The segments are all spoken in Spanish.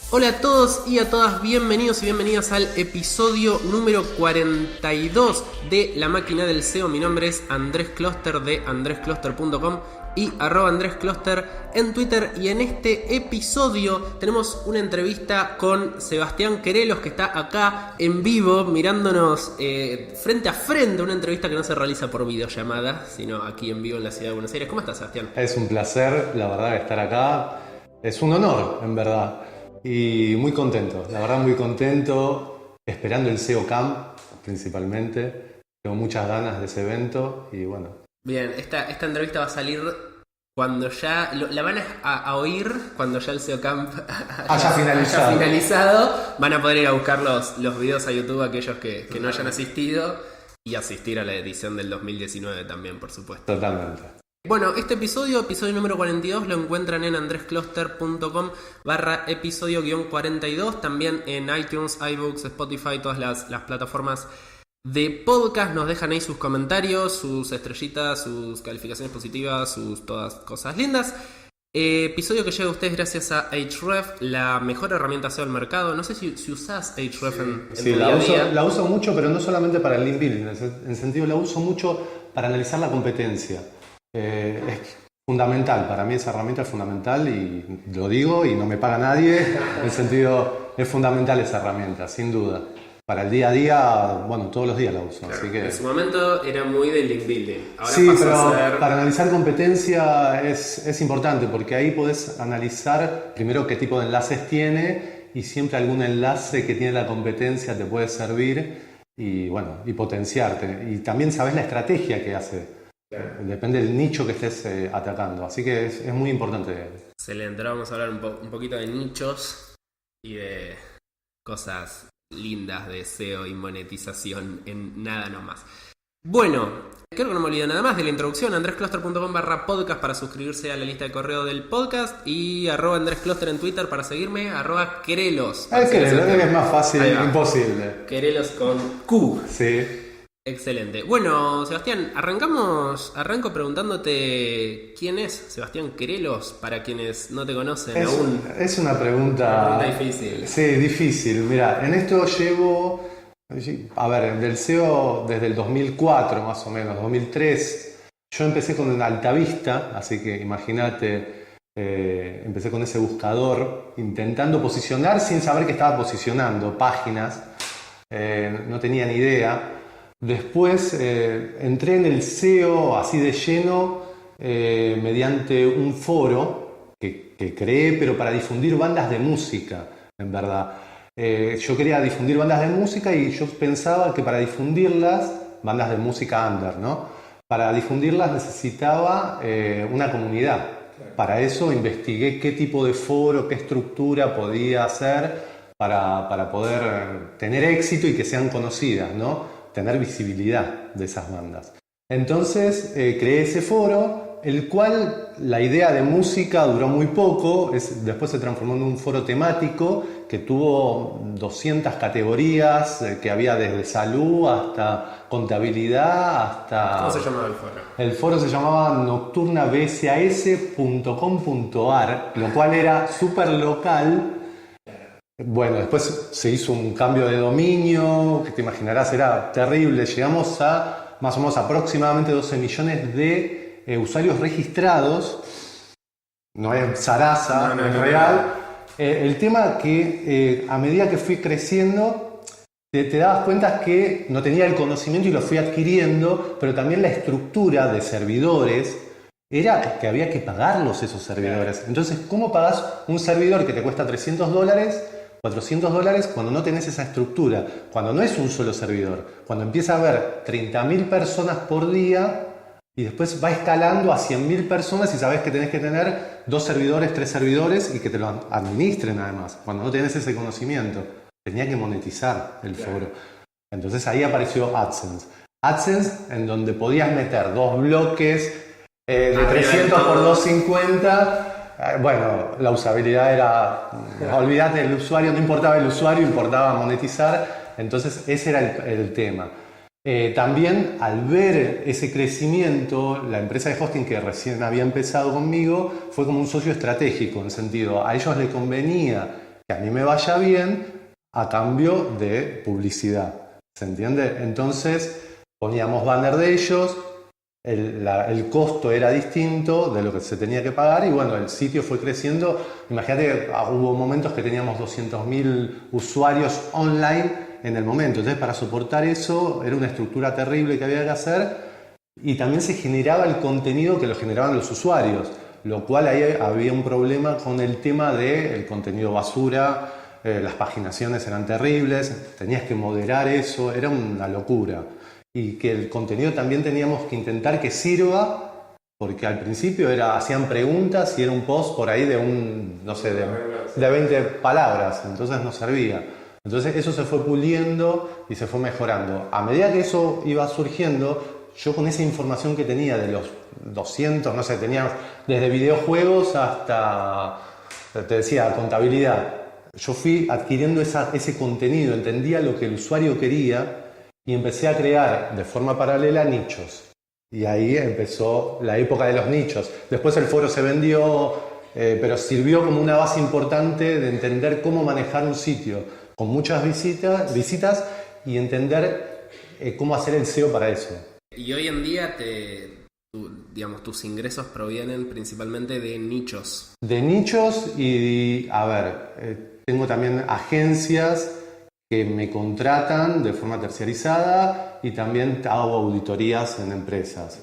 Hola a todos y a todas, bienvenidos y bienvenidas al episodio número 42 de La Máquina del SEO. Mi nombre es Andrés Closter de andrescloster.com y @andrescloster en Twitter. Y en este episodio tenemos una entrevista con Sebastián Querelos, que está acá en vivo mirándonos frente a frente. Una entrevista que no se realiza por videollamada, sino aquí en vivo en la ciudad de Buenos Aires. ¿Cómo estás, Sebastián? Es un placer, la verdad, estar acá. Es un honor, en verdad. Y muy contento, la verdad muy contento, esperando el SEO Camp principalmente. Tengo muchas ganas de ese evento y bueno. Bien, esta entrevista va a salir cuando ya... La van a oír cuando ya el SEO Camp haya finalizado. Van a poder ir a buscar los videos a YouTube, aquellos que no hayan asistido, y asistir a la edición del 2019 también, por supuesto. Totalmente. Bueno, este episodio número 42, lo encuentran en andrescloster.com/episodio-42, también en iTunes, iBooks, Spotify, todas las plataformas de podcast. Nos dejan ahí sus comentarios, sus estrellitas, sus calificaciones positivas, sus todas cosas lindas. Episodio que llega a ustedes gracias a Ahrefs, la mejor herramienta SEO del mercado. No sé si usás Ahrefs en tu día a día. La uso mucho, pero no solamente para el link building, en sentido la uso mucho para analizar la competencia. Es fundamental, para mí esa herramienta es fundamental y lo digo y no me paga nadie, en el sentido es fundamental esa herramienta, sin duda. Para el día a día, bueno, todos los días la uso. Claro, así que... En su momento era muy de link building. Ahora sí, pasa pero a ser... para analizar competencia es importante porque ahí podés analizar primero qué tipo de enlaces tiene y siempre algún enlace que tiene la competencia te puede servir y bueno, y potenciarte. Y también sabés la estrategia que hace. Claro. Depende del nicho que estés atacando, así que es muy importante. Excelente, ahora vamos a hablar un poquito de nichos y de cosas lindas de SEO y monetización en nada nomás. Bueno, creo que no me olvido nada más de la introducción. andrescloster.com/podcast para suscribirse a la lista de correo del podcast y @andrescloster en Twitter para seguirme, @Querelos. Querelos es más fácil, imposible. Querelos con Q. Sí. Excelente. Bueno, Sebastián, arranco preguntándote quién es Sebastián Querelos, para quienes no te conocen aún. Es una pregunta difícil. Sí, difícil. Mira, en esto llevo, a ver, del SEO desde el 2004 más o menos, 2003. Yo empecé con Altavista, así que imagínate, empecé con ese buscador, intentando posicionar sin saber que estaba posicionando páginas. No tenía ni idea. Después entré en el SEO así de lleno mediante un foro que creé, pero para difundir bandas de música, en verdad. Yo quería difundir bandas de música y yo pensaba que para difundirlas, bandas de música under, ¿no? Para difundirlas necesitaba una comunidad. Para eso investigué qué tipo de foro, qué estructura podía hacer para poder tener éxito y que sean conocidas, ¿no? Tener visibilidad de esas bandas. Entonces creé ese foro, el cual la idea de música duró muy poco, después se transformó en un foro temático que tuvo 200 categorías, que había desde salud hasta contabilidad, hasta... ¿Cómo se llamaba el foro? El foro se llamaba nocturnabsas.com.ar, lo cual era súper local. Bueno, después se hizo un cambio de dominio, que te imaginarás era terrible. Llegamos a más o menos aproximadamente 12 millones de usuarios registrados. No es zaraza, no es real. El tema que a medida que fui creciendo, te dabas cuenta que no tenía el conocimiento y lo fui adquiriendo, pero también la estructura de servidores era que había que pagarlos esos servidores. Entonces, ¿cómo pagás un servidor que te cuesta $300? $400 cuando no tenés esa estructura, cuando no es un solo servidor, cuando empieza a haber 30.000 personas por día y después va escalando a 100.000 personas y sabés que tenés que tener 2 servidores, 3 servidores y que te lo administren además, cuando no tenés ese conocimiento. Tenía que monetizar el foro. Entonces ahí apareció AdSense. AdSense, en donde podías meter 2 bloques de 300 por 250. Bueno, la usabilidad era, olvídate del usuario, no importaba el usuario, importaba monetizar, entonces ese era el tema. También al ver ese crecimiento, la empresa de hosting que recién había empezado conmigo fue como un socio estratégico, en sentido, a ellos les convenía que a mí me vaya bien a cambio de publicidad. ¿Se entiende? Entonces poníamos banner de ellos, el costo era distinto de lo que se tenía que pagar y bueno, el sitio fue creciendo. Imagínate, hubo momentos que teníamos 200.000 usuarios online en el momento. Entonces para soportar eso era una estructura terrible que había que hacer y también se generaba el contenido que lo generaban los usuarios, lo cual ahí había un problema con el tema del contenido basura. Las paginaciones eran terribles, tenías que moderar eso, era una locura. Y que el contenido también teníamos que intentar que sirva, porque al principio hacían preguntas y era un post por ahí de de 20 palabras, entonces no servía. Entonces eso se fue puliendo y se fue mejorando. A medida que eso iba surgiendo, yo con esa información que tenía de los 200, no sé, tenía desde videojuegos hasta, te decía, contabilidad. Yo fui adquiriendo ese contenido, entendía lo que el usuario quería y empecé a crear de forma paralela nichos. Y ahí empezó la época de los nichos. Después el foro se vendió, pero sirvió como una base importante de entender cómo manejar un sitio con muchas visitas y entender cómo hacer el SEO para eso. Y hoy en día digamos, tus ingresos provienen principalmente de nichos. De nichos y, a ver, tengo también agencias que me contratan de forma terciarizada y también hago auditorías en empresas.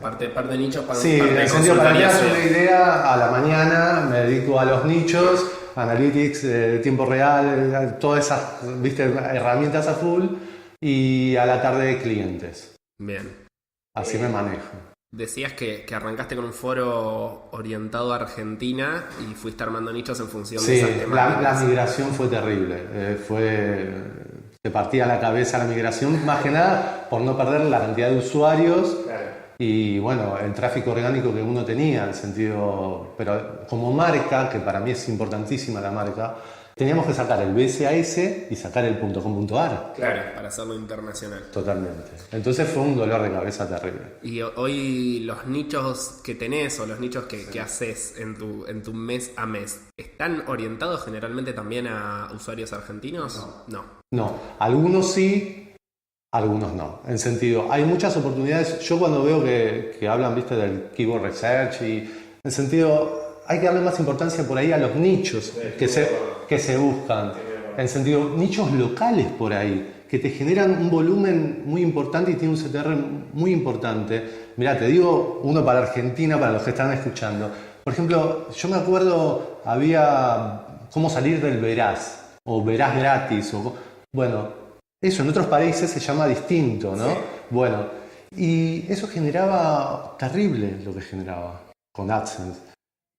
Parte de nichos para sí, parte en de serio, para mí consultoría. una idea, a la mañana me dedico a los nichos, analytics, tiempo real, todas esas, ¿viste?, herramientas a full, y a la tarde clientes. Bien. Así me manejo. Decías que arrancaste con un foro orientado a Argentina y fuiste armando nichos en función de esas temáticas. La migración fue terrible. Te partía la cabeza la migración, más que nada por no perder la cantidad de usuarios. Claro. Y bueno, el tráfico orgánico que uno tenía, en sentido, pero como marca, que para mí es importantísima la marca, teníamos que sacar el BSAS y sacar el .com.ar. Claro, para hacerlo internacional. Totalmente. Entonces fue un dolor de cabeza terrible. Y hoy los nichos que tenés o los nichos que haces en tu mes a mes, ¿están orientados generalmente también a usuarios argentinos? No. Algunos sí, algunos no. En sentido, hay muchas oportunidades. Yo cuando veo que hablan, viste, del keyword research y en sentido, hay que darle más importancia por ahí a los nichos que se buscan. En sentido, nichos locales por ahí, que te generan un volumen muy importante y tiene un CTR muy importante. Mirá, te digo uno para Argentina, para los que están escuchando. Por ejemplo, yo me acuerdo, había cómo salir del Veraz, o Veraz gratis, bueno, eso en otros países se llama distinto, ¿no? Sí. Bueno, y eso generaba terrible lo que generaba con AdSense.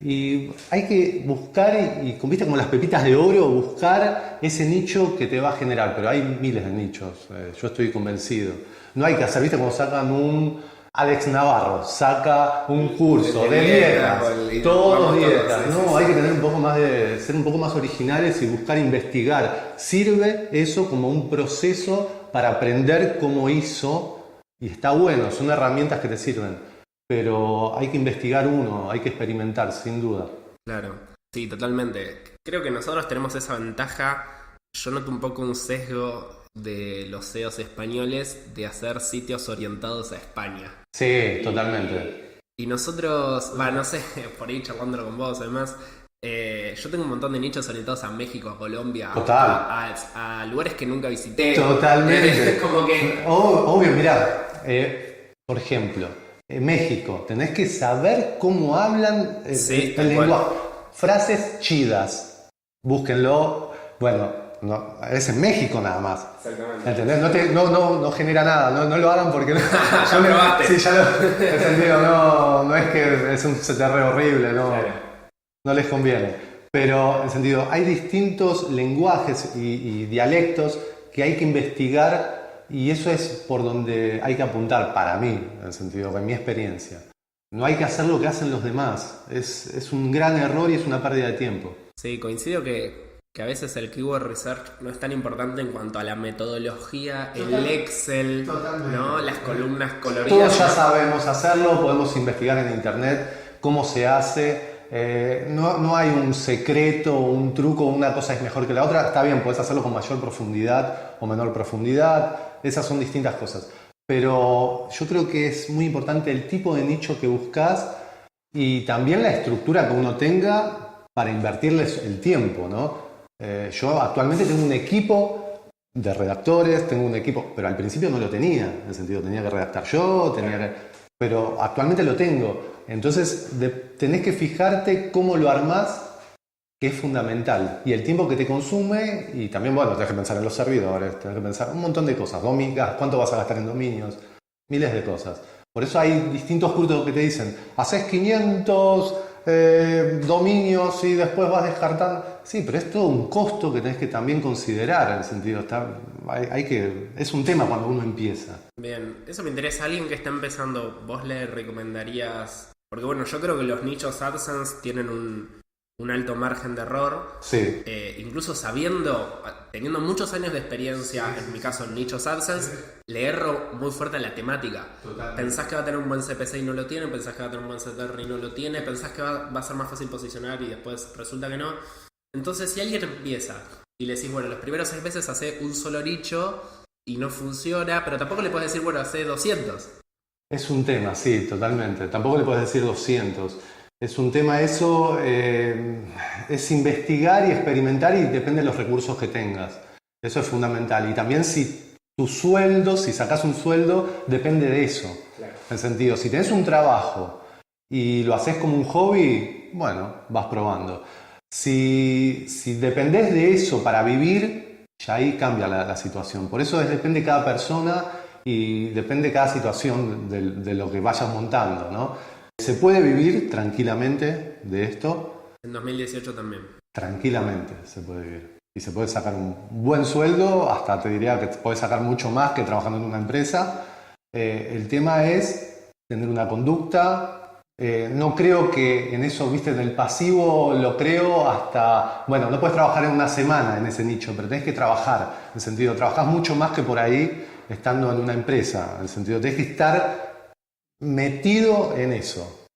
Y hay que buscar, y viste como las pepitas de oro, buscar ese nicho que te va a generar, pero hay miles de nichos, yo estoy convencido. No hay que hacer, viste, como sacan un Alex Navarro, saca un curso de dietas, todos dietas. No, hay que tener un poco más ser un poco más originales y buscar investigar. Sirve eso como un proceso para aprender cómo hizo, y está bueno, son herramientas que te sirven. Pero hay que investigar hay que experimentar, sin duda. Claro, sí, totalmente. Creo que nosotros tenemos esa ventaja. Yo noto un poco un sesgo de los SEOs españoles de hacer sitios orientados a España. Sí, totalmente. Y nosotros, no sé, por ahí charlándolo con vos, además, yo tengo un montón de nichos orientados a México, a Colombia, a lugares que nunca visité. Totalmente. Como que... Obvio, mirá, por ejemplo, México, tenés que saber cómo hablan el lenguaje. Frases chidas, búsquenlo. Bueno, no, es en México nada más. Exactamente. ¿Entendés? No genera nada, no lo hagan porque no. Ya lo probaste. Sí, ya lo he sentido, no es que es un CTR horrible, no, claro. No les conviene. Pero en sentido, hay distintos lenguajes y dialectos que hay que investigar. Y eso es por donde hay que apuntar para mí, en el sentido de mi experiencia. No hay que hacer lo que hacen los demás. Es un gran error y es una pérdida de tiempo. Sí, coincido que a veces el keyword research no es tan importante en cuanto a la metodología, el Excel, ¿no? Las columnas coloridas. Todos ya sabemos hacerlo, podemos investigar en internet cómo se hace. no hay un secreto, un truco, una cosa es mejor que la otra. Está bien, puedes hacerlo con mayor profundidad o menor profundidad, esas son distintas cosas. Pero yo creo que es muy importante el tipo de nicho que buscas y también la estructura que uno tenga para invertirles el tiempo, ¿no? Yo actualmente tengo un equipo de redactores, tengo un equipo, pero al principio no lo tenía, en el sentido tenía que redactar yo, pero actualmente lo tengo. Entonces tenés que fijarte cómo lo armás, que es fundamental, y el tiempo que te consume, y también, bueno, tenés que pensar en los servidores, tenés que pensar un montón de cosas, cuánto vas a gastar en dominios, miles de cosas. Por eso hay distintos cursos que te dicen, haces 500 dominios y después vas descartando. Sí, pero es todo un costo que tenés que también considerar, en el sentido, es un tema cuando uno empieza. Bien, eso me interesa. Alguien que está empezando, ¿vos le recomendarías? Porque bueno, yo creo que los nichos AdSense tienen un alto margen de error. Sí. Incluso teniendo muchos años de experiencia, en mi caso en nichos AdSense, le erro muy fuerte a la temática. Totalmente. Pensás que va a tener un buen CPC y no lo tiene, pensás que va a tener un buen CTR y no lo tiene, pensás que va a ser más fácil posicionar y después resulta que no. Entonces, si alguien empieza y le decís, bueno, los primeros 6 meses hace un solo nicho y no funciona, pero tampoco le puedes decir, bueno, hace 200. Es un tema, sí, totalmente. Tampoco le puedes decir 200. Es un tema eso, es investigar y experimentar y depende de los recursos que tengas. Eso es fundamental. Y también si tu sueldo, si sacas un sueldo, depende de eso. Claro. En el sentido, si tenés un trabajo y lo haces como un hobby, bueno, vas probando. Si dependés de eso para vivir, ya ahí cambia la situación. Por eso depende de cada persona y depende de cada situación de lo que vayas montando, ¿no? ¿Se puede vivir tranquilamente de esto? En 2018 también. Tranquilamente se puede vivir. Y se puede sacar un buen sueldo, hasta te diría que puedes sacar mucho más que trabajando en una empresa. El tema es tener una conducta. No creo que en eso, viste, en el pasivo lo creo hasta... Bueno, no puedes trabajar en una semana en ese nicho, pero tenés que trabajar. En el sentido, trabajás mucho más que por ahí estando en una empresa. En el sentido, tenés que estar metido en eso,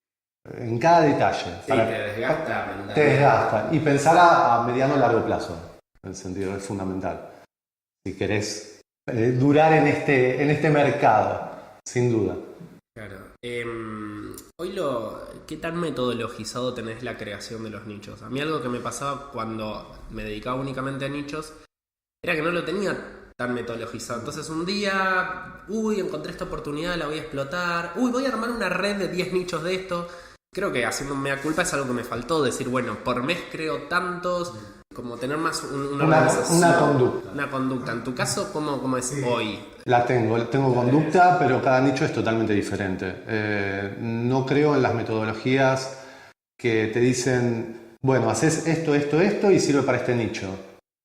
en cada detalle. Sí, te desgasta. Te desgasta. Y pensar a mediano o largo plazo, en el sentido, es fundamental. Si querés durar en este mercado, sin duda. Claro. Hoy ¿qué tan metodologizado tenés la creación de los nichos? A mí algo que me pasaba cuando me dedicaba únicamente a nichos era que no lo tenía tan metodologizado. Entonces un día, encontré esta oportunidad, la voy a explotar. Voy a armar una red de 10 nichos de esto. Creo que haciendo un mea culpa es algo que me faltó, decir, bueno, por mes creo tantos, como tener más una conducta. Una conducta. En tu caso, ¿cómo es hoy? Tengo conducta, pero cada nicho es totalmente diferente. No creo en las metodologías que te dicen, bueno, haces esto y sirve para este nicho.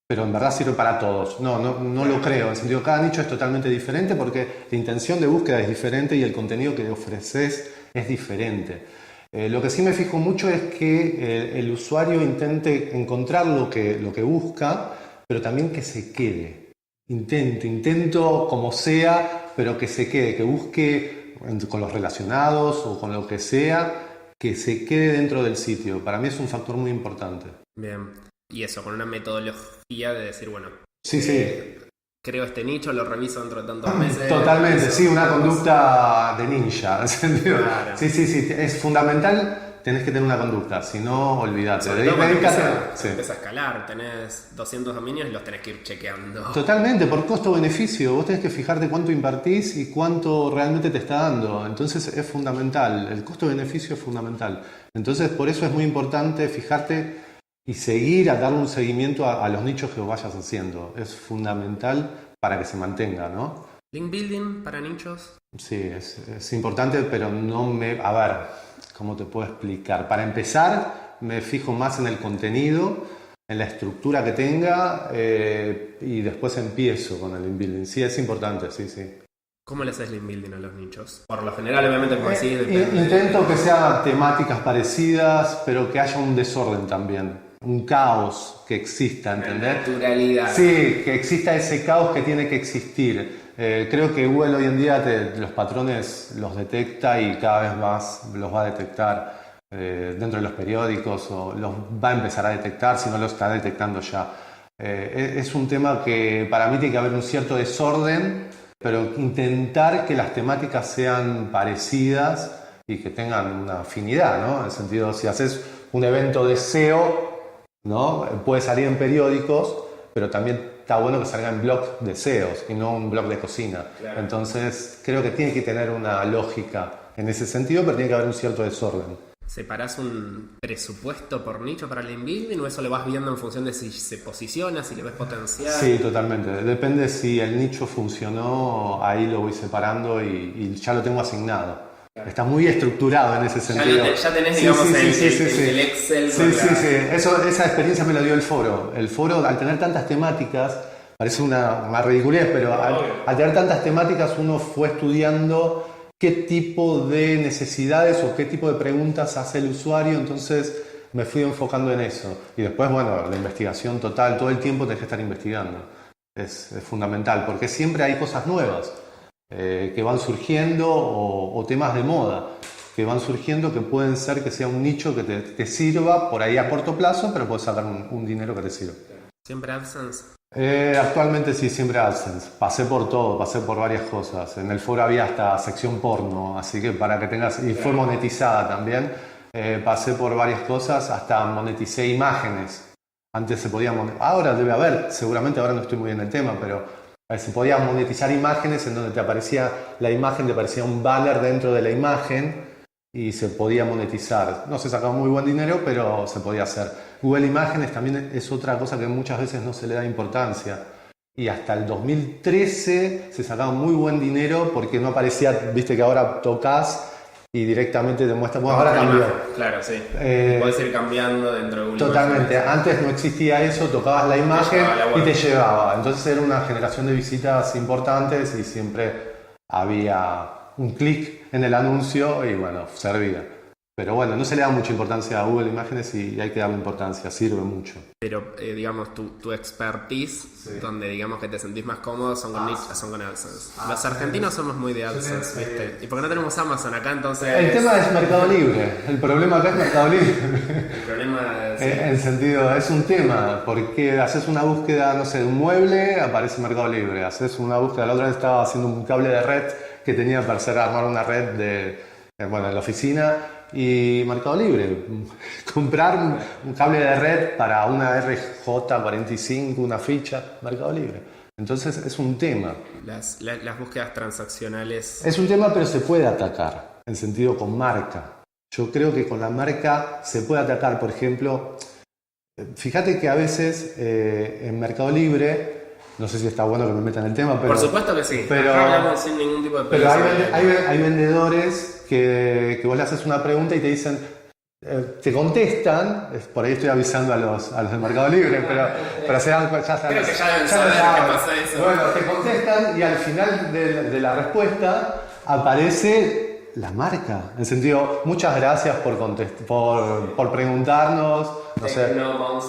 Pero en verdad sirve para todos. No lo creo. En el sentido, cada nicho es totalmente diferente porque la intención de búsqueda es diferente y el contenido que ofreces es diferente. Lo que sí me fijo mucho es que el usuario intente encontrar lo que busca, pero también que se quede. Intento como sea, pero que se quede, que busque con los relacionados o con lo que sea, que se quede dentro del sitio. Para mí es un factor muy importante. Bien. Y eso, con una metodología de decir, bueno, sí. Creo este nicho, lo reviso dentro de tantos meses. Totalmente, sí, una conducta de ninja, en sentido. Claro. Sí, es fundamental, tenés que tener una conducta, si no, olvídate. Empieza a escalar, tenés 200 dominios y los tenés que ir chequeando. Totalmente, por costo-beneficio, vos tenés que fijarte cuánto invertís y cuánto realmente te está dando. Entonces es fundamental, el costo-beneficio es fundamental. Entonces por eso es muy importante fijarte y darle un seguimiento a los nichos que vayas haciendo. Es fundamental para que se mantenga, ¿no? ¿Link building para nichos? Sí, es importante, pero a ver, ¿cómo te puedo explicar? Para empezar, me fijo más en el contenido, en la estructura que tenga y después empiezo con el link building. Sí, es importante, sí. ¿Cómo le haces link building a los nichos? Por lo general, obviamente, como decís, depende. Intento que sean temáticas parecidas, pero que haya un desorden también. Un caos que exista, ¿entendés? Naturalidad. Sí, que exista ese caos que tiene que existir. Creo que Google hoy en día los patrones los detecta y cada vez más los va a detectar. dentro de los periódicos, o los va a empezar a detectar si no lo está detectando ya. Es un tema que para mí tiene que haber un cierto desorden, pero intentar que las temáticas sean parecidas y que tengan una afinidad, ¿no? En el sentido, si haces un evento de SEO, ¿no? Puede salir en periódicos, pero también está bueno que salga en blog de SEOs y no un blog de cocina. Claro. Entonces, creo que tiene que tener una lógica en ese sentido, pero tiene que haber un cierto desorden. ¿Separás un presupuesto por nicho para el inbuilding o eso lo vas viendo en función de si se posiciona, si le ves potencial? Sí, totalmente. Depende si el nicho funcionó, ahí lo voy separando y ya lo tengo asignado. Está muy estructurado en ese sentido. Ya tenés, digamos, el Excel. Sí. Esa experiencia me la dio el foro. El foro, al tener tantas temáticas, parece una ridiculez, pero al tener tantas temáticas uno fue estudiando qué tipo de necesidades o qué tipo de preguntas hace el usuario, entonces me fui enfocando en eso. Y después, bueno, la investigación total, todo el tiempo tenés que estar investigando. Es fundamental, porque siempre hay cosas nuevas que van surgiendo o temas de moda que van surgiendo que pueden ser que sea un nicho que te sirva por ahí a corto plazo, pero puedes sacar un dinero que te sirva. ¿Siempre AdSense? Actualmente sí, siempre AdSense. Pasé por todo, pasé por varias cosas. En el foro había hasta sección porno, así que para que tengas... Y fue monetizada también. Pasé por varias cosas, hasta moneticé imágenes. Antes se podía monetizar... Ahora debe haber, seguramente ahora no estoy muy en el tema, pero se podía monetizar imágenes en donde te aparecía la imagen, te aparecía un banner dentro de la imagen y se podía monetizar. No se sacaba muy buen dinero, pero se podía hacer. Google Imágenes también es otra cosa que muchas veces no se le da importancia. Y hasta el 2013 se sacaba muy buen dinero porque no aparecía, viste que ahora tocas y directamente te muestra. Bueno, ahora cambió. Claro, sí. Puedes ir cambiando dentro de Google. Totalmente. Antes no existía eso, tocabas la imagen y te llevaba. Entonces era una generación de visitas importantes y siempre había un clic en el anuncio y bueno, servía. Pero bueno, no se le da mucha importancia a Google Imágenes y hay que darle importancia, sirve mucho. Pero digamos, tu expertise, sí, donde digamos que te sentís más cómodo son con son con AdSense. Los argentinos somos muy de AdSense, ¿viste? Y porque no tenemos Amazon acá, entonces... El tema es Mercado Libre, el problema acá es Mercado Libre. El problema es... En sentido, es un tema, porque haces una búsqueda, no sé, de un mueble, aparece Mercado Libre. Haces una búsqueda, la otra vez estaba haciendo un cable de red que tenía para hacer armar una red en la oficina. Y Mercado Libre, comprar un cable de red para una RJ45, una ficha, Mercado Libre. Entonces es un tema. Las búsquedas transaccionales... Es un tema, pero se puede atacar, en sentido con marca. Yo creo que con la marca se puede atacar, por ejemplo, fíjate que a veces en Mercado Libre... No sé si está bueno que me metan en el tema, pero... Por supuesto que sí. Pero, no hablamos sin ningún tipo de... Pero hay vendedores que vos le haces una pregunta y te dicen... te contestan, por ahí estoy avisando a los de Mercado Libre, pero se dan cuenta... Creo que ya deben saber qué pasa eso. Bueno, te contestan y al final de la respuesta aparece la marca. En sentido, muchas gracias por preguntarnos... No sé,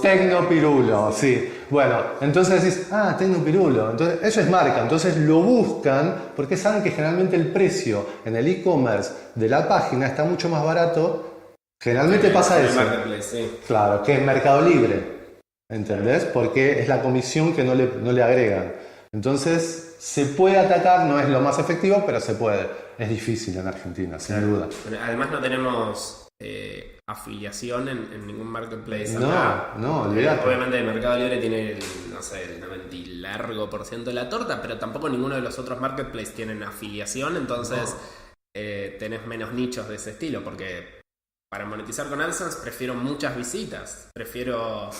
Tecnopirulo, sí. Bueno, entonces decís, Tecnopirulo. Entonces, eso es marca. Entonces lo buscan porque saben que generalmente el precio en el e-commerce de la página está mucho más barato. Generalmente pasa eso. Sí. Claro, que en Mercado Libre. ¿Entendés? Porque es la comisión que no le agregan. Entonces, se puede atacar, no es lo más efectivo, pero se puede. Es difícil en Argentina, sin duda. Además no tenemos... afiliación en ningún marketplace acá. No, olvídate. Obviamente el Mercado Libre tiene el 90 y largo por ciento de la torta, pero tampoco ninguno de los otros marketplaces tienen afiliación, entonces tenés menos nichos de ese estilo, porque para monetizar con AdSense prefiero muchas visitas, prefiero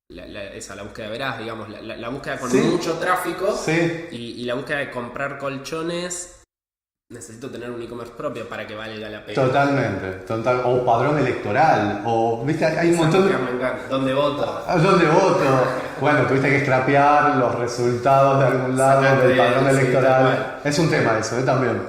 la búsqueda veraz, digamos, la búsqueda con mucho tráfico, y la búsqueda de comprar colchones. Necesito tener un e-commerce propio para que valga la pena. Totalmente. O padrón electoral. O, ¿viste? Hay un montón de... ¿Dónde voto? ¿Dónde voto? Bueno, tuviste que scrapear los resultados de algún lado del padrón electoral. Es un tema eso, también.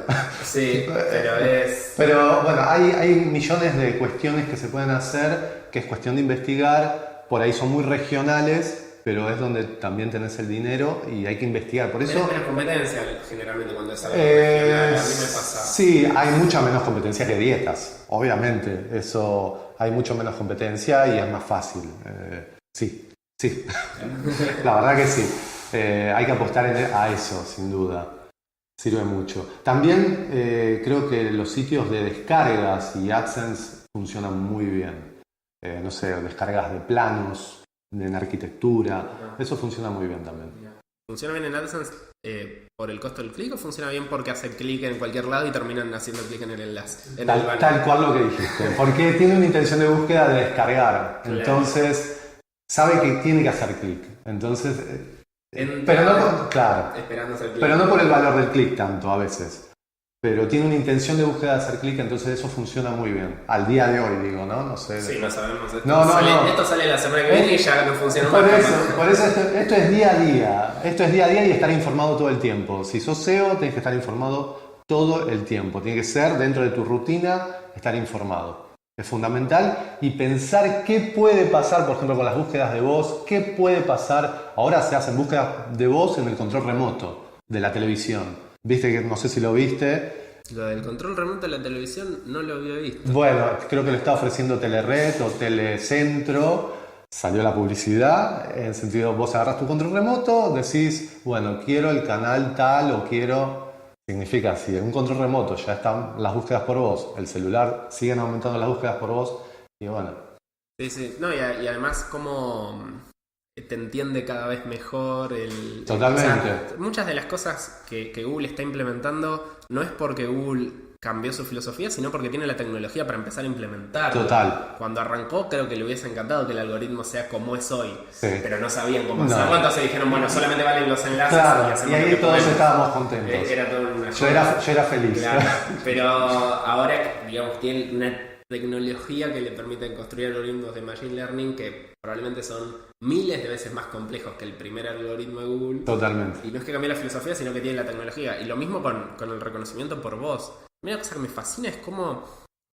Sí, pero es... Pero bueno, hay millones de cuestiones que se pueden hacer, que es cuestión de investigar. Por ahí son muy regionales pero es donde también tenés el dinero y hay que investigar. Por eso... Tenés menos competencia generalmente cuando es algo regional. A mí me pasa. Sí, hay mucha menos competencia que dietas, obviamente. Eso, hay mucho menos competencia y es más fácil. Sí. La verdad que sí. Hay que apostar a eso, sin duda. Sirve mucho. También creo que los sitios de descargas y AdSense funcionan muy bien. No sé, descargas de planos, en arquitectura. Eso funciona muy bien también. ¿Funciona bien en AdSense por el costo del clic o funciona bien porque hace clic en cualquier lado y terminan haciendo clic en el enlace? Tal cual lo que dijiste. Porque tiene una intención de búsqueda de descargar. Claro. Entonces, sabe que tiene que hacer clic. Entonces... pero no, claro, pero no por el valor del clic tanto a veces, pero tiene una intención de búsqueda de hacer clic, entonces eso funciona muy bien, al día de hoy digo, ¿no? No sé. Sí, no sabemos. Esto sale la semana que viene y ya no funciona por más. Por eso esto es día a día, y estar informado todo el tiempo. Si sos SEO, tenés que estar informado todo el tiempo, tiene que ser dentro de tu rutina estar informado. Es fundamental y pensar qué puede pasar, por ejemplo, con las búsquedas de voz, qué puede pasar. Ahora se hacen búsquedas de voz en el control remoto de la televisión. Viste que no sé si lo viste. Lo del control remoto de la televisión no lo había visto. Bueno, creo que lo está ofreciendo Telered o Telecentro. Salió la publicidad, en el sentido, vos agarrás tu control remoto, decís, bueno, quiero el canal tal o quiero... Significa, si en un control remoto ya están las búsquedas por voz, el celular siguen aumentando las búsquedas por voz y bueno. Sí. No, y además como te entiende cada vez mejor Totalmente. O sea, muchas de las cosas que Google está implementando no es porque Google cambió su filosofía, sino porque tiene la tecnología para empezar a implementarlo. Total. Cuando arrancó creo que le hubiese encantado que el algoritmo sea como es hoy, sí. Pero no sabían cómo hacerlo. Entonces dijeron, bueno, solamente valen los enlaces. Claro, y ahí todos estábamos contentos. Era todo una yo era feliz. Claro, pero ahora, digamos, tiene una tecnología que le permite construir algoritmos de Machine Learning que probablemente son miles de veces más complejos que el primer algoritmo de Google. Totalmente. Y no es que cambie la filosofía, sino que tiene la tecnología. Y lo mismo con el reconocimiento por voz. Una cosa que me fascina es cómo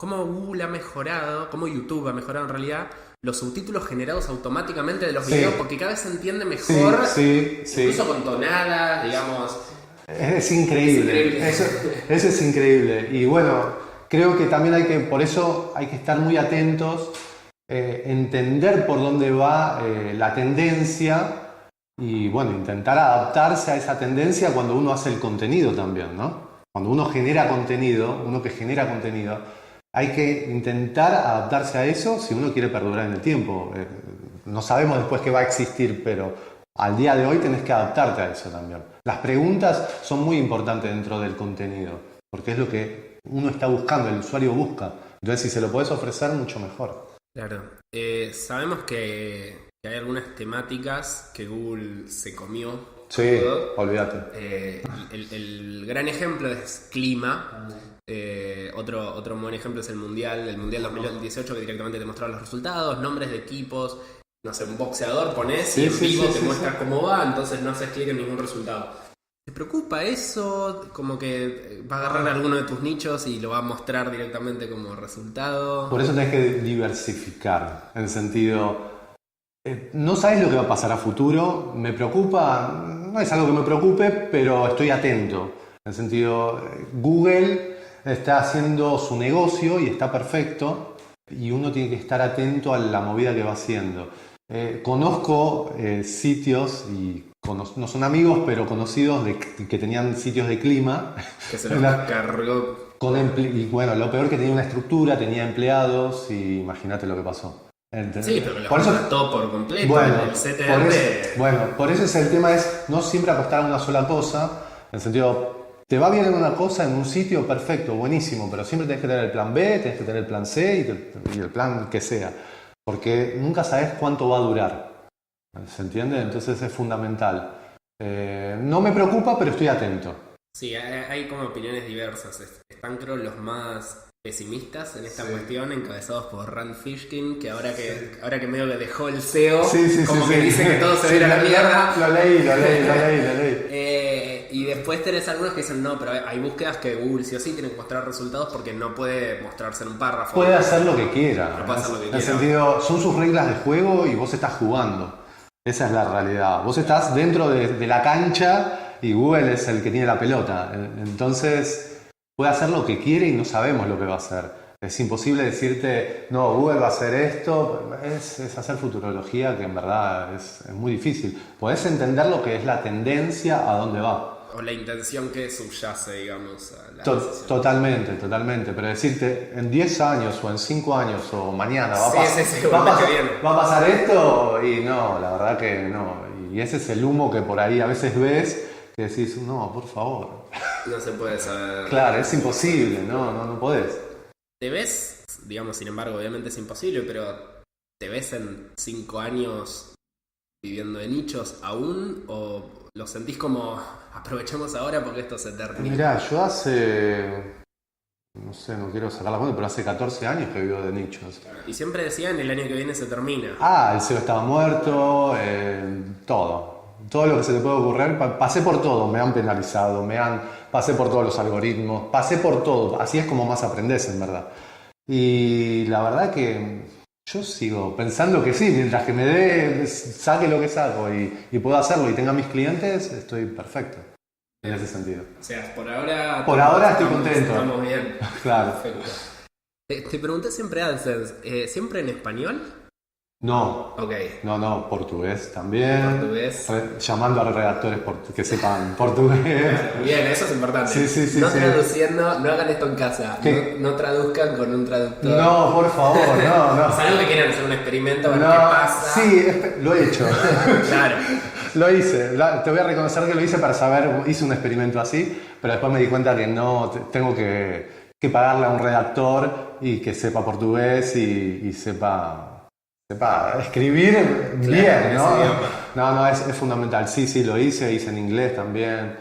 Google ha mejorado, cómo YouTube ha mejorado en realidad los subtítulos generados automáticamente de los videos, porque cada vez se entiende mejor, incluso con tonadas, digamos. Es increíble. Eso es increíble. Y bueno, creo que también por eso hay que estar muy atentos, entender por dónde va la tendencia y bueno, intentar adaptarse a esa tendencia cuando uno hace el contenido también, ¿no? Cuando uno genera contenido, hay que intentar adaptarse a eso si uno quiere perdurar en el tiempo. No sabemos después qué va a existir, pero al día de hoy tenés que adaptarte a eso también. Las preguntas son muy importantes dentro del contenido, porque es lo que uno está buscando, el usuario busca. Entonces, si se lo podés ofrecer, mucho mejor. Claro. Sabemos que hay algunas temáticas que Google se comió. Sí, olvídate. El gran ejemplo es clima. Otro buen ejemplo es el Mundial 2018, que directamente te mostraba los resultados, nombres de equipos. No sé, un boxeador pones y en vivo te muestra cómo va, entonces no haces clic en ningún resultado. ¿Te preocupa eso? Como que va a agarrar alguno de tus nichos y lo va a mostrar directamente como resultado. Por eso tenés que diversificar, en el sentido... no sabes lo que va a pasar a futuro, me preocupa, no es algo que me preocupe, pero estoy atento. En el sentido, Google está haciendo su negocio y está perfecto y uno tiene que estar atento a la movida que va haciendo. Conozco sitios y no son amigos, pero conocidos que tenían sitios de clima. Que se los cargó. Y bueno, lo peor que tenía una estructura, tenía empleados y imagínate lo que pasó. ¿Entendés? Sí, pero lo mató por completo. Bueno, el CTR. por eso es el tema, es no siempre apostar a una sola cosa, en el sentido, te va bien en una cosa, en un sitio, perfecto, buenísimo, pero siempre tenés que tener el plan B, tenés que tener el plan C y el plan que sea, porque nunca sabes cuánto va a durar, ¿se entiende? Entonces es fundamental. No me preocupa, pero estoy atento. Sí, hay como opiniones diversas. Están creo los más pesimistas en esta cuestión, encabezados por Rand Fishkin, que ahora que medio que dejó el SEO, que dice que todo se va a ir a la mierda. Lo leí. Y después tenés algunos que dicen, no, pero hay búsquedas que Google sí o sí tiene que mostrar resultados porque no puede mostrarse en un párrafo. Puede hacer lo que quiera. No puede hacer lo que quiera. En el sentido, son sus reglas de juego y vos estás jugando. Esa es la realidad. Vos estás dentro de la cancha y Google es el que tiene la pelota. Entonces puede hacer lo que quiere y no sabemos lo que va a hacer. Es imposible decirte, no, Google va a hacer esto. Es hacer futurología que en verdad es muy difícil. Podés entender lo que es la tendencia a dónde va. O la intención que subyace, digamos, a la decisión. Totalmente. Pero decirte, en 10 años o en 5 años o mañana va a pasar esto, y no, la verdad que no. Y ese es el humo que por ahí a veces ves, que decís, no, por favor. No se puede saber. Claro, es imposible, no podés. ¿Te ves, digamos, sin embargo, obviamente es imposible, pero ¿te ves en 5 años viviendo de nichos aún? ¿O lo sentís como aprovechemos ahora porque esto se termina? Mirá, yo hace, no sé, no quiero sacar la cuenta, pero hace 14 años que vivo de nichos. Y siempre decían el año que viene se termina. El SEO estaba muerto, todo lo que se te puede ocurrir, pasé por todo, me han penalizado, pasé por todos los algoritmos, pasé por todo, así es como más aprendes en verdad. Y la verdad que yo sigo pensando que sí, mientras que saque lo que saco y pueda hacerlo y tenga mis clientes, estoy perfecto en ese sentido. O sea, por ahora... Por ahora estoy contento. Estamos bien. Claro. Perfecto. Te pregunté siempre AdSense, ¿siempre en español? No. Ok. No, portugués también. Portugués. Llamando a redactores que sepan portugués. Bien, eso es importante. Sí. No traduciendo, no hagan esto en casa. No traduzcan con un traductor. No, por favor, no. Salvo que quieran hacer un experimento, ver qué pasa. Sí, lo he hecho. Claro. Lo hice. Te voy a reconocer que lo hice para saber, hice un experimento así, pero después me di cuenta que no, tengo que pagarle a un redactor y que sepa portugués y sepa escribir bien, ¿no? Es fundamental. Sí, lo hice en inglés también.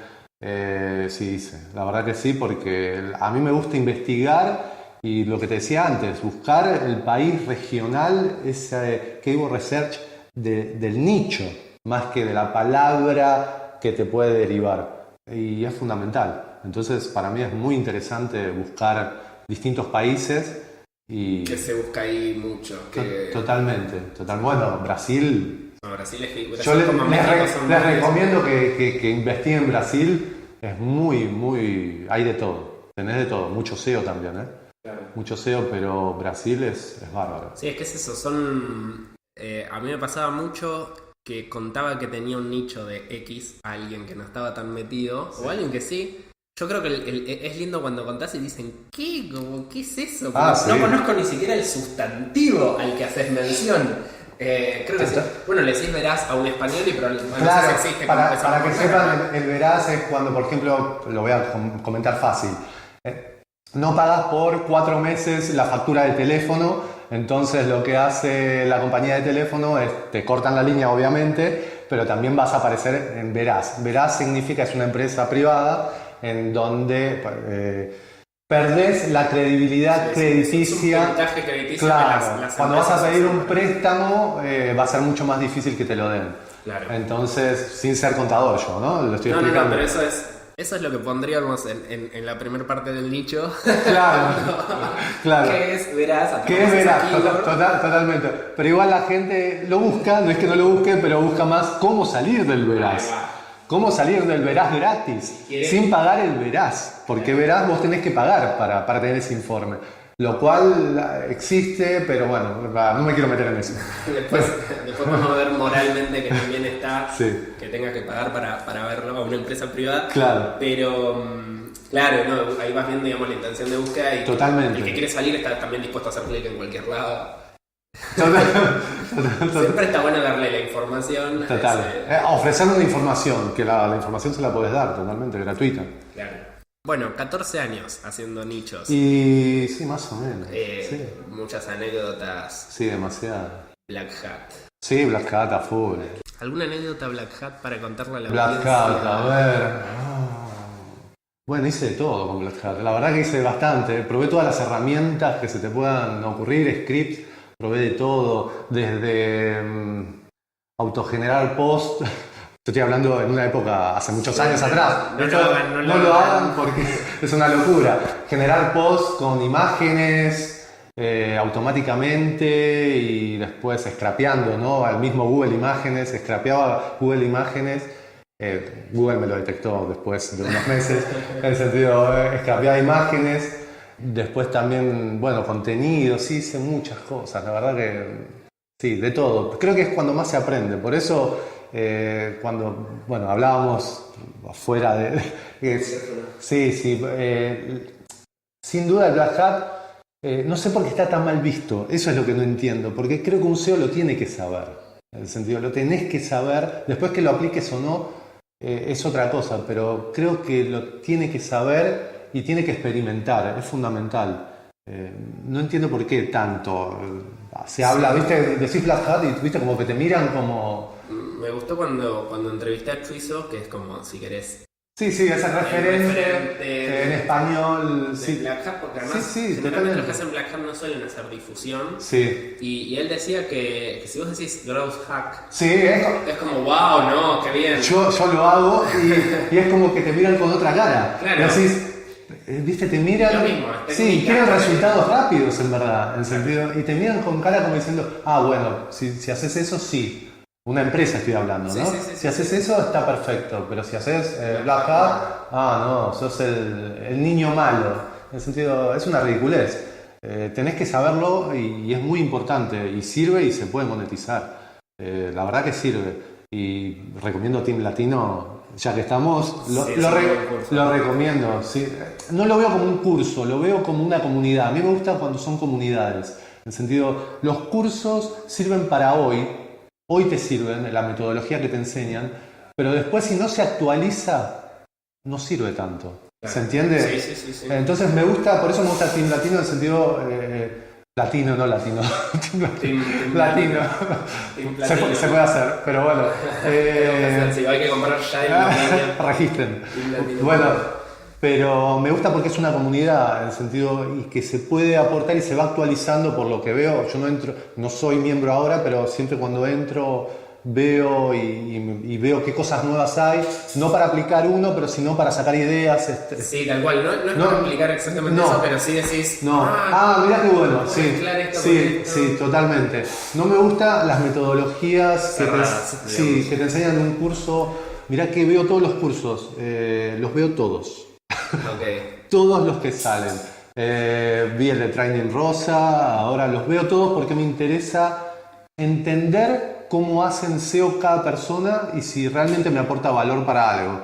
Sí, hice. La verdad que sí, porque a mí me gusta investigar y lo que te decía antes, buscar el país regional, ese keyword research del nicho, más que de la palabra que te puede derivar. Y es fundamental. Entonces, para mí es muy interesante buscar distintos países. Y que se busca ahí mucho. Totalmente. Bueno, Brasil. No, Brasil yo les recomiendo que investiguen en Brasil. Es muy. Hay de todo. Tenés de todo. Mucho SEO también, ¿eh? Claro. Mucho SEO, pero Brasil es bárbaro. Sí, es que es eso. A mí me pasaba mucho que contaba que tenía un nicho de X a alguien que no estaba tan metido, o alguien que sí. Yo creo que es lindo cuando contás y dicen, ¿qué? ¿Qué es eso? Sí. No conozco ni siquiera el sustantivo al que haces mención. Creo que sí. Bueno, le decís veraz a un español y probablemente claro, no sé si existe. Para que sepan, el veraz es cuando, por ejemplo, lo voy a comentar fácil. No pagas por 4 meses la factura de teléfono, entonces lo que hace la compañía de teléfono es, te cortan la línea obviamente, pero también vas a aparecer en veraz. Veraz significa es una empresa privada en donde perdés la credibilidad crediticia. Es un puntaje crediticio. Claro, las cuando vas a pedir un préstamo va a ser mucho más difícil que te lo den. Claro. Entonces, sin ser contador yo, ¿no? Lo estoy explicando. No, pero eso es lo que pondríamos en la primera parte del nicho. Claro. ¿Qué es veraz? ¿Qué es veraz? Totalmente. Pero igual la gente lo busca, no es que no lo busque, pero busca más cómo salir del veraz. ¿Cómo salir del veraz gratis? Sin pagar el veraz. Porque veraz vos tenés que pagar para tener ese informe. Lo cual existe, pero bueno, no me quiero meter en eso. Después vamos a ver moralmente que también está que tengas que pagar para verlo a una empresa privada. Claro. Pero, claro, no, ahí vas viendo, digamos, la intención de búsqueda y totalmente. El que quiere salir está también dispuesto a hacer clic en cualquier lado. Total. Siempre está bueno darle la información. Total. Ofrecer una información, que la información se la podés dar totalmente gratuita. Claro. Bueno, 14 años haciendo nichos. Y sí, más o menos. Muchas anécdotas. Sí, demasiado. Black Hat. Sí, Black Hat a full. ¿Alguna anécdota Black Hat para contarle a la Black audiencia? Hat, a ver. Bueno, hice de todo con Black Hat. La verdad que hice bastante. Probé todas las herramientas que se te puedan ocurrir, scripts. Probé de todo, desde autogenerar post. Estoy hablando en una época hace muchos años atrás. No lo hagan porque es una locura. Generar posts con imágenes, automáticamente y después scrapeando, ¿no? Al mismo Google Imágenes, scrapeaba Google Imágenes. Google me lo detectó después de unos meses, en el sentido, scrapeaba imágenes. Después también, bueno, contenido, sí, hice muchas cosas, la verdad que sí, de todo. Creo que es cuando más se aprende, por eso cuando, bueno, hablábamos fuera de... sí, sí, sin duda el Black Hat, no sé por qué está tan mal visto, eso es lo que no entiendo, porque creo que un SEO lo tiene que saber, en el sentido, lo tenés que saber, después que lo apliques o no, es otra cosa, pero creo que lo tiene que saber y tiene que experimentar, es fundamental. No entiendo por qué tanto. Se habla, ¿viste? Decís Black Hat y viste como que te miran como... Me gustó cuando entrevisté a Chuizo, que es como, si querés... Sí, sí, ese referente en español. Sí. Black Hat, porque además sí, generalmente los que hacen Black Hat no suelen hacer difusión. Sí. Y él decía que si vos decís growth hack, sí, es como wow, no, qué bien. Yo lo hago y es como que te miran con otra cara. Claro. Y decís, ¿viste? Te miran. Lo mismo, sí, quieren resultados rápidos en verdad, en sentido. Y te miran con cara como diciendo, bueno, si haces eso, sí. Una empresa estoy hablando, ¿no? Si haces eso, está perfecto. Pero si haces Black Hat, no, sos el niño malo. En el sentido, es una ridiculez. Tenés que saberlo y es muy importante. Y sirve y se puede monetizar. La verdad que sirve. Y recomiendo Team Latino, ya que estamos, lo recomiendo. Sí. No lo veo como un curso, lo veo como una comunidad. A mí me gusta cuando son comunidades. En el sentido, los cursos sirven para hoy. Hoy te sirven, la metodología que te enseñan, pero después si no se actualiza, no sirve tanto. Claro. ¿Se entiende? Sí. Entonces me gusta, por eso me gusta Team Latino en el sentido latino, no latino. Latino. Se puede hacer, pero bueno. Si hay que comprar ya registren. Bueno. Pero me gusta porque es una comunidad, en el sentido y que se puede aportar y se va actualizando por lo que veo. Yo no soy miembro ahora, pero siempre cuando entro veo y veo qué cosas nuevas hay, no para aplicar uno, pero sino para sacar ideas. Sí, tal cual, no es para aplicar exactamente eso, pero sí decís... mirá qué bueno, sí, totalmente. No me gustan las metodologías que te enseñan en un curso. Mirá que veo todos los cursos, los veo todos. Okay. Todos los que salen. Vi el de Training Rosa, ahora los veo todos porque me interesa entender cómo hacen SEO cada persona y si realmente me aporta valor para algo.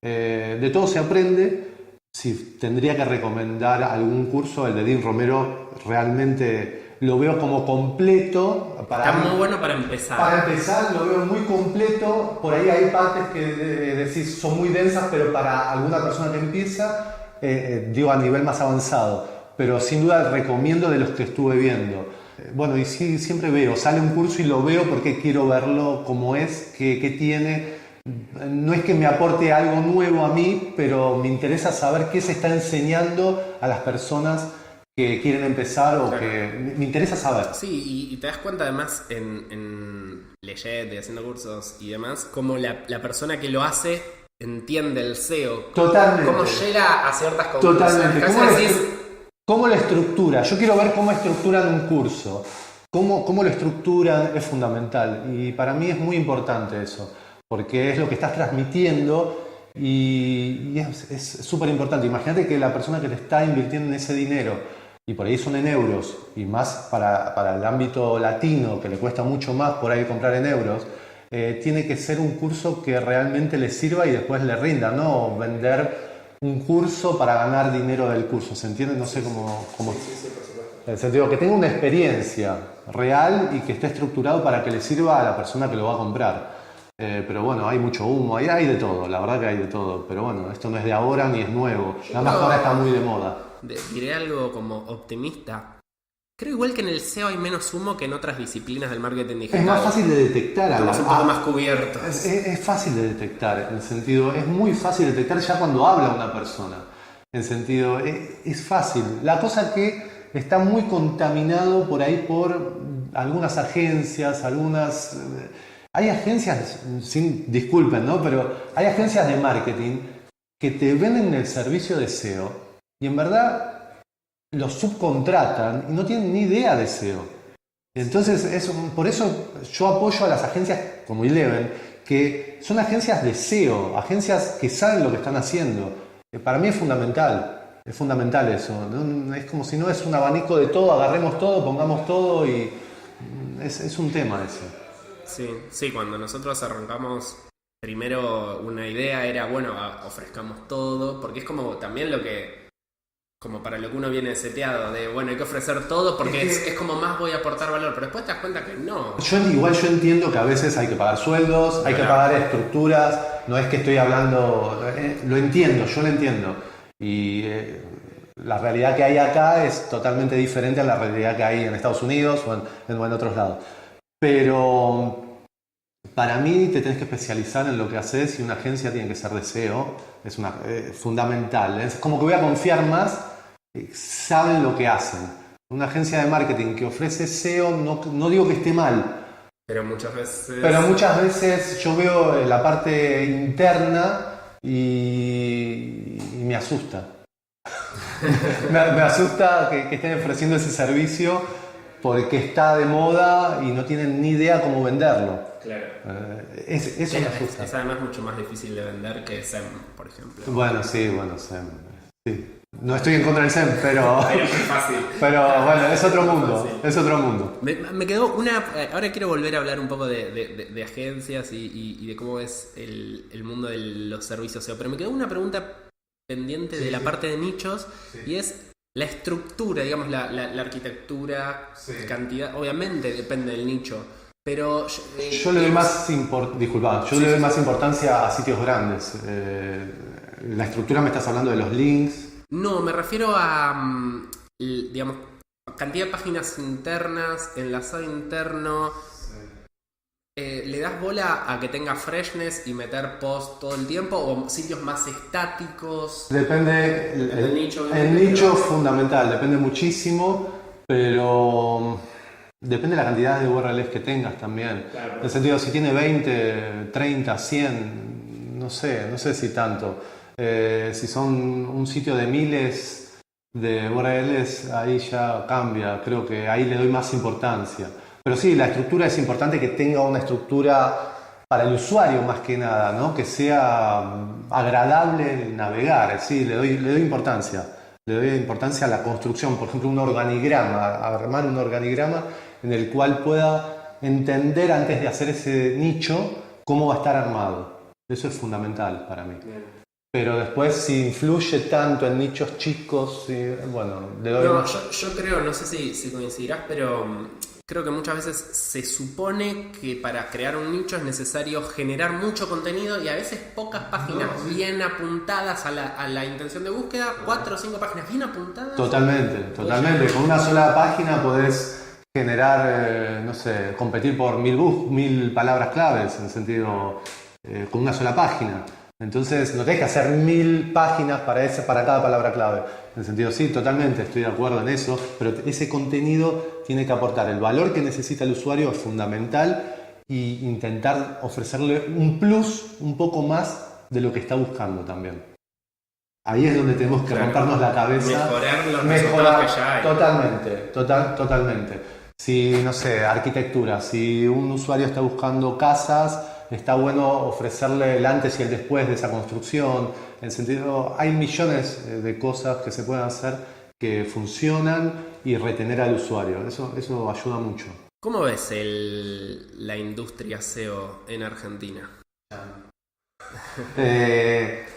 De todo se aprende. Si tendría que recomendar algún curso, el de Dean Romero realmente lo veo como completo. Está muy bueno para empezar. Para empezar lo veo muy completo. Por ahí hay partes que decís son muy densas, pero para alguna persona que empieza, digo a nivel más avanzado. Pero sin duda recomiendo de los que estuve viendo. Bueno, y sí, siempre veo, sale un curso y lo veo porque quiero verlo como es, qué tiene. No es que me aporte algo nuevo a mí, pero me interesa saber qué se está enseñando a las personas que quieren empezar o que me interesa saber. Sí, y te das cuenta además en leyendo y haciendo cursos y demás, cómo la persona que lo hace entiende el SEO. Totalmente. Cómo llega a ciertas conclusiones. Totalmente. ¿Cómo lo estructura? Yo quiero ver cómo estructuran un curso. Cómo lo estructuran es fundamental. Y para mí es muy importante eso. Porque es lo que estás transmitiendo y es súper importante. Imagínate que la persona que te está invirtiendo en ese dinero, y por ahí son en euros, y más para el ámbito latino, que le cuesta mucho más por ahí comprar en euros, tiene que ser un curso que realmente le sirva y después le rinda, no vender un curso para ganar dinero del curso, ¿se entiende? No sé cómo... Sí, por supuesto. En el sentido que tenga una experiencia real y que esté estructurado para que le sirva a la persona que lo va a comprar. Pero bueno, hay mucho humo, hay de todo, la verdad que hay de todo. Pero bueno, esto no es de ahora ni es nuevo. Nada más ahora está muy de moda. Diré algo como optimista. Creo igual que en el SEO hay menos humo que en otras disciplinas del marketing digital. Es más fácil de detectar. Estamos un poco más cubiertos. Es fácil de detectar, en el sentido, es muy fácil de detectar ya cuando habla una persona. En el sentido, es fácil. La cosa que está muy contaminado por ahí por algunas agencias, hay agencias, disculpen, ¿no? Pero hay agencias de marketing que te venden el servicio de SEO y en verdad los subcontratan y no tienen ni idea de SEO. Entonces, por eso yo apoyo a las agencias como Eleven, que son agencias de SEO, agencias que saben lo que están haciendo. Para mí es fundamental eso. ¿No? Es como si no es un abanico de todo, agarremos todo, pongamos todo y es un tema ese. Sí, cuando nosotros arrancamos, primero una idea era, bueno, ofrezcamos todo, porque es como también como para lo que uno viene seteado, de bueno, hay que ofrecer todo porque es como más voy a aportar valor, pero después te das cuenta que no. Yo entiendo que a veces hay que pagar sueldos, hay que pagar estructuras, no es que estoy hablando, yo lo entiendo. Y la realidad que hay acá es totalmente diferente a la realidad que hay en Estados Unidos o en otros lados. Pero para mí te tenés que especializar en lo que haces y una agencia tiene que ser de SEO, es fundamental. Es como que voy a confiar más, saben lo que hacen. Una agencia de marketing que ofrece SEO, no digo que esté mal, pero muchas veces yo veo la parte interna y me asusta. me asusta que estén ofreciendo ese servicio porque está de moda y no tienen ni idea cómo venderlo. Claro. Eso me asusta. Es además mucho más difícil de vender que SEM, por ejemplo. Bueno, SEM. Sí. No estoy en contra del SEM, pero es fácil. Pero bueno, es otro mundo. Me quedó ahora quiero volver a hablar un poco de agencias y de cómo es el mundo de los servicios SEO, pero me quedó una pregunta pendiente de la parte de nichos y es la estructura, digamos, la arquitectura, cantidad, obviamente depende del nicho. Pero yo le doy más importancia a sitios grandes. La estructura, ¿me estás hablando de los links? No, me refiero a, digamos, cantidad de páginas internas, enlazado interno. ¿Le das bola a que tenga freshness y meter post todo el tiempo o sitios más estáticos? Depende, el nicho es fundamental, depende muchísimo, pero depende de la cantidad de URLs que tengas también. Claro. En el sentido, si tiene 20, 30, 100, no sé si tanto. Si son un sitio de miles de URLs, ahí ya cambia. Creo que ahí le doy más importancia. Pero sí, la estructura es importante, que tenga una estructura para el usuario más que nada, ¿no? Que sea agradable navegar. Sí, le doy importancia. Le doy importancia a la construcción. Por ejemplo, armar un organigrama en el cual pueda entender antes de hacer ese nicho cómo va a estar armado. Eso es fundamental para mí. Bien. Pero después, si influye tanto en nichos chicos, bueno, le doy... No, yo creo, no sé si coincidirás, pero creo que muchas veces se supone que para crear un nicho es necesario generar mucho contenido y a veces pocas páginas bien apuntadas a la intención de búsqueda, 4 o 5 páginas bien apuntadas. Totalmente. Con una sola página podés generar, competir por 1000 palabras claves, en el sentido, con una sola página. Entonces no tenés que hacer 1000 páginas para cada palabra clave. En el sentido, sí, totalmente, estoy de acuerdo en eso, pero ese contenido tiene que aportar el valor que necesita el usuario, es fundamental, y intentar ofrecerle un plus, un poco más de lo que está buscando también. Ahí es donde tenemos que rompernos la cabeza. Mejorar los resultados que ya hay. Totalmente. Si, arquitectura, si un usuario está buscando casas, está bueno ofrecerle el antes y el después de esa construcción. En el sentido, hay millones de cosas que se pueden hacer que funcionan y retener al usuario. Eso ayuda mucho. ¿Cómo ves la industria SEO en Argentina?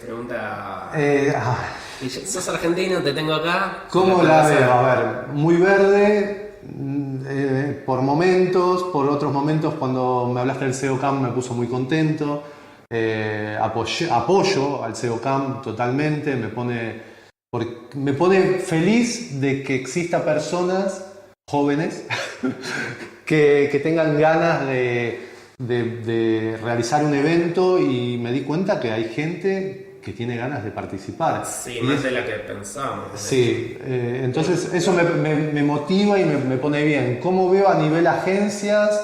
Pregunta... ¿Sos argentino? ¿Te tengo acá? ¿Cómo la veo? A ver, muy verde... por momentos, por otros momentos cuando me hablaste del SEOCAM me puso muy contento. Apoyo al SEOCAM totalmente, me pone feliz de que exista personas jóvenes que tengan ganas de realizar un evento, y me di cuenta que hay gente que tiene ganas de participar. Sí, más de la que pensábamos. Sí, entonces eso me motiva y me pone bien. ¿Cómo veo a nivel agencias?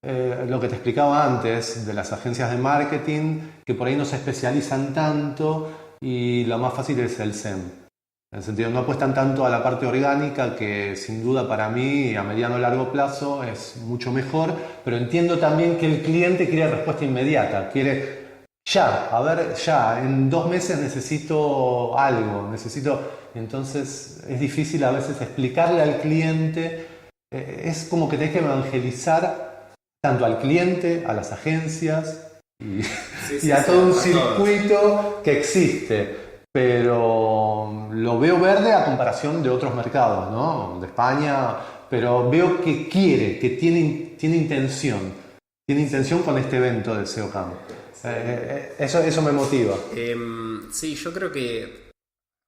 Lo que te explicaba antes de las agencias de marketing, que por ahí no se especializan tanto y lo más fácil es el SEM. En el sentido, no apuestan tanto a la parte orgánica, que sin duda para mí a mediano o largo plazo es mucho mejor, pero entiendo también que el cliente quiere respuesta inmediata, quiere ya, a ver, ya, en 2 meses necesito algo, entonces es difícil a veces explicarle al cliente, es como que tenés que evangelizar tanto al cliente, a las agencias y a todo un circuito que existe. Pero lo veo verde a comparación de otros mercados, ¿no? De España, pero veo que quiere, que tiene intención con este evento del SEO Camp. Eso me motiva. Sí, yo creo que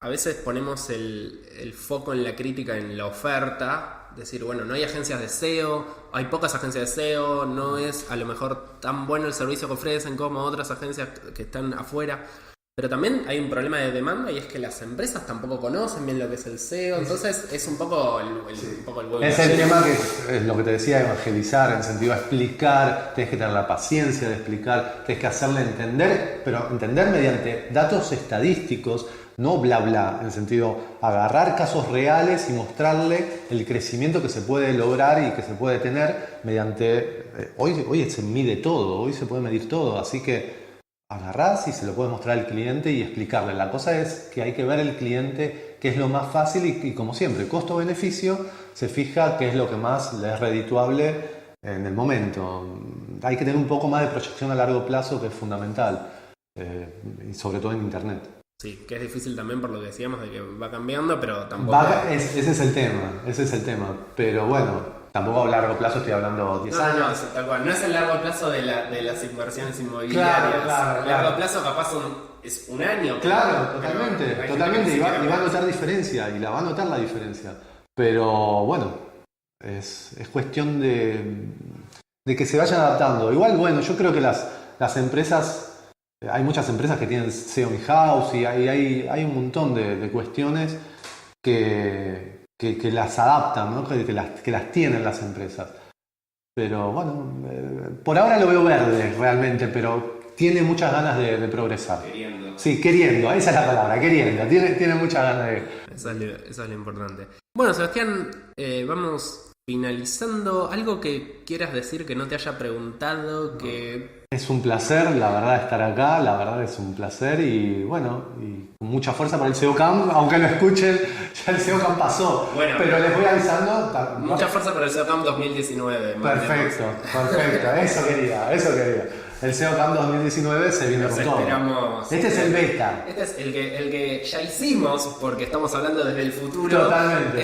a veces ponemos el foco en la crítica, en la oferta, decir, bueno, no hay agencias de SEO, hay pocas agencias de SEO, no es a lo mejor tan bueno el servicio que ofrecen como otras agencias que están afuera. Pero también hay un problema de demanda, y es que las empresas tampoco conocen bien lo que es el SEO, entonces es un poco el buen es el tema, que es lo que te decía, evangelizar, en el sentido de explicar, tenés que tener la paciencia de explicar, tenés que hacerle entender, pero entender mediante datos estadísticos, no bla bla, en el sentido agarrar casos reales y mostrarle el crecimiento que se puede lograr y que se puede tener mediante... Hoy se mide todo, hoy se puede medir todo, así que agarrás y se lo puedes mostrar al cliente y explicarle. La cosa es que hay que ver el cliente qué es lo más fácil y como siempre, costo-beneficio, se fija qué es lo que más le es redituable en el momento. Hay que tener un poco más de proyección a largo plazo, que es fundamental, y sobre todo en Internet. Sí, que es difícil también por lo que decíamos de que va cambiando, pero tampoco... Ese es el tema. Pero bueno, tampoco a largo plazo, estoy hablando 10 años. No, tal cual. No es el largo plazo de las inversiones inmobiliarias. Claro. A largo plazo capaz es un año. Claro, totalmente. Y va a notar diferencia, y la va a notar la diferencia. Pero bueno, es cuestión de que se vayan adaptando. Igual, bueno, yo creo que las empresas... Hay muchas empresas que tienen SEO in-house y hay un montón de cuestiones que las adaptan, ¿no? que las tienen las empresas. Pero bueno, por ahora lo veo verde realmente, pero tiene muchas ganas de progresar. Queriendo. Sí, queriendo, esa es la palabra, queriendo. Tiene muchas ganas de... Eso es lo importante. Bueno, Sebastián, vamos finalizando. ¿Algo que quieras decir que no te haya preguntado? Que... Es un placer, la verdad, estar acá, la verdad es un placer y bueno, y con mucha fuerza para el SEO Camp, aunque lo escuchen, ya el SEO Camp pasó, bueno, pero les voy avisando. Mucha fuerza para el SEO Camp 2019. Perfecto, eso quería. El SEO Camp 2019 se viene con todo. Este es el beta. Este es el que ya hicimos, porque estamos hablando desde el futuro. Totalmente.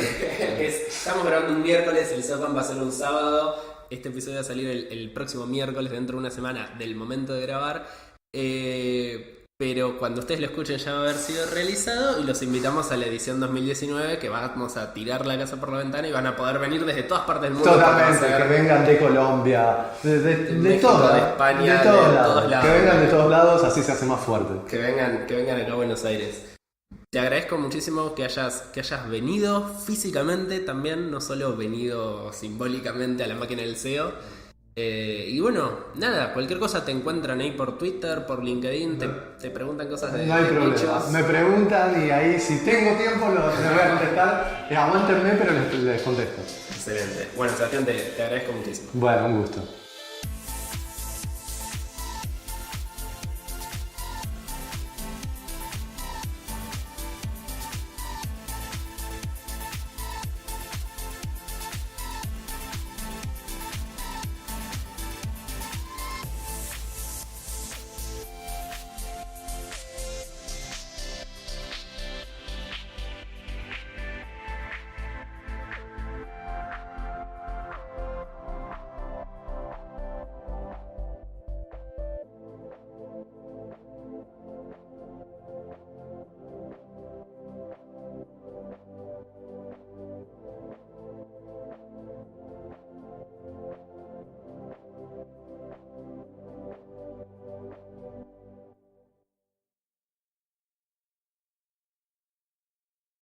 Estamos grabando un miércoles, el SEO Camp va a ser un sábado. Este episodio va a salir el próximo miércoles, dentro de una semana del momento de grabar. Pero cuando ustedes lo escuchen ya va a haber sido realizado, y los invitamos a la edición 2019, que vamos a tirar la casa por la ventana y van a poder venir desde todas partes del mundo. Totalmente, que vengan de Colombia, de México, todo, de España, de todos lados. Que vengan de todos lados, así se hace más fuerte. Que vengan acá a Buenos Aires. Te agradezco muchísimo que hayas venido físicamente también, no solo venido simbólicamente a la máquina del SEO. Y bueno, nada, cualquier cosa te encuentran ahí por Twitter, por LinkedIn, te preguntan cosas de... No hay problema, nichos. me preguntan y ahí si tengo tiempo les voy a contestar. Aguántenme, pero les contesto. Excelente. Bueno, Sebastián, te agradezco muchísimo. Bueno, un gusto.